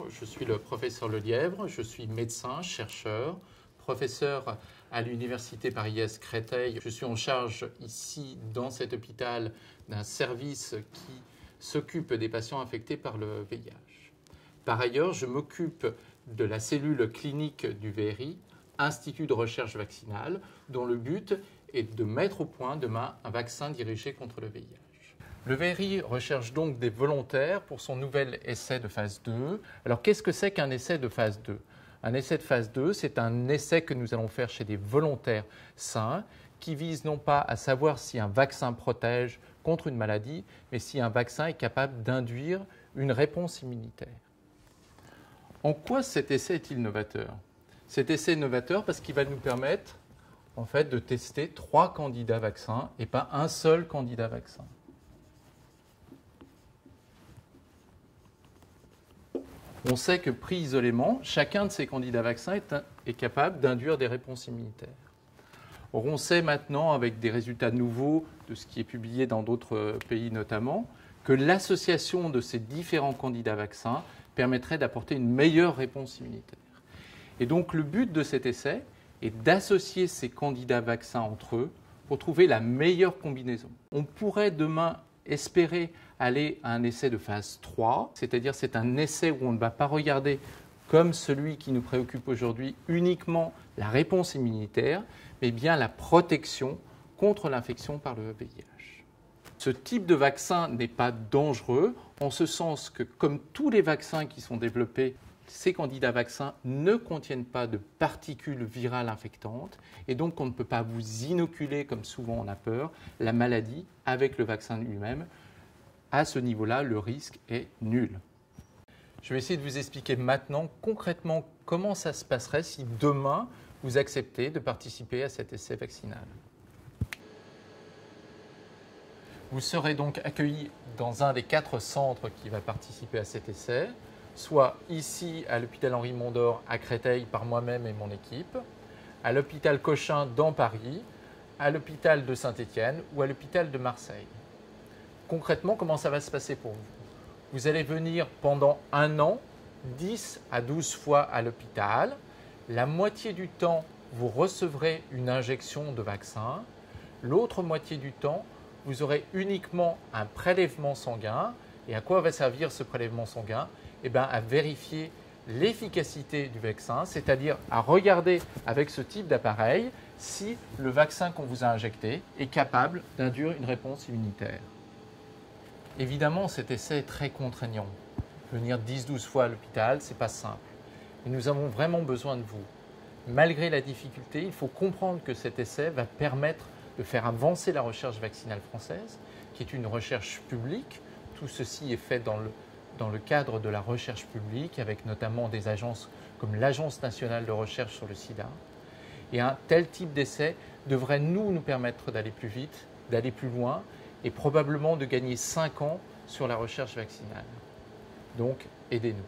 je suis le professeur Lelièvre, je suis médecin, chercheur, professeur à l'Université Paris-Est Créteil. Je suis en charge ici, dans cet hôpital, d'un service qui s'occupe des patients infectés par le VIH. Par ailleurs, je m'occupe de la cellule clinique du VRI, Institut de recherche vaccinale, dont le but est de mettre au point demain un vaccin dirigé contre le VIH. Le VRI recherche donc des volontaires pour son nouvel essai de phase 2. Alors qu'est-ce que c'est qu'un essai de phase 2 ? Un essai de phase 2, c'est un essai que nous allons faire chez des volontaires sains qui vise non pas à savoir si un vaccin protège contre une maladie, mais si un vaccin est capable d'induire une réponse immunitaire. En quoi cet essai est-il novateur ? Cet essai est novateur parce qu'il va nous permettre en fait, de tester 3 candidats vaccins et pas un seul candidat vaccin. On sait que pris isolément, chacun de ces candidats vaccins est capable d'induire des réponses immunitaires. Or, on sait maintenant, avec des résultats nouveaux de ce qui est publié dans d'autres pays notamment, que l'association de ces différents candidats vaccins permettrait d'apporter une meilleure réponse immunitaire. Et donc, le but de cet essai est d'associer ces candidats vaccins entre eux pour trouver la meilleure combinaison. On pourrait demain espérer aller à un essai de phase 3, c'est-à-dire c'est un essai où on ne va pas regarder comme celui qui nous préoccupe aujourd'hui uniquement la réponse immunitaire, mais bien la protection contre l'infection par le VIH. Ce type de vaccin n'est pas dangereux en ce sens que comme tous les vaccins qui sont développés, ces candidats vaccins ne contiennent pas de particules virales infectantes et donc on ne peut pas vous inoculer, comme souvent on a peur, la maladie avec le vaccin lui-même. À ce niveau-là, le risque est nul. Je vais essayer de vous expliquer maintenant concrètement comment ça se passerait si demain vous acceptez de participer à cet essai vaccinal. Vous serez donc accueilli dans un des 4 centres qui va participer à cet essai, soit ici à l'hôpital Henri Mondor à Créteil par moi-même et mon équipe, à l'hôpital Cochin dans Paris, à l'hôpital de Saint-Étienne ou à l'hôpital de Marseille. Concrètement, comment ça va se passer pour vous ? Vous allez venir pendant 1 an, 10 à 12 fois à l'hôpital. La moitié du temps, vous recevrez une injection de vaccin. L'autre moitié du temps, vous aurez uniquement un prélèvement sanguin. Et à quoi va servir ce prélèvement sanguin ? Eh bien, à vérifier l'efficacité du vaccin, c'est-à-dire à regarder avec ce type d'appareil si le vaccin qu'on vous a injecté est capable d'induire une réponse immunitaire. Évidemment, cet essai est très contraignant. Venir 10-12 fois à l'hôpital, ce n'est pas simple. Et nous avons vraiment besoin de vous. Malgré la difficulté, il faut comprendre que cet essai va permettre de faire avancer la recherche vaccinale française, qui est une recherche publique. Tout ceci est fait dans le cadre de la recherche publique, avec notamment des agences comme l'Agence nationale de recherche sur le sida. Et un tel type d'essai devrait nous permettre d'aller plus vite, d'aller plus loin, et probablement de gagner 5 ans sur la recherche vaccinale. Donc, aidez-nous.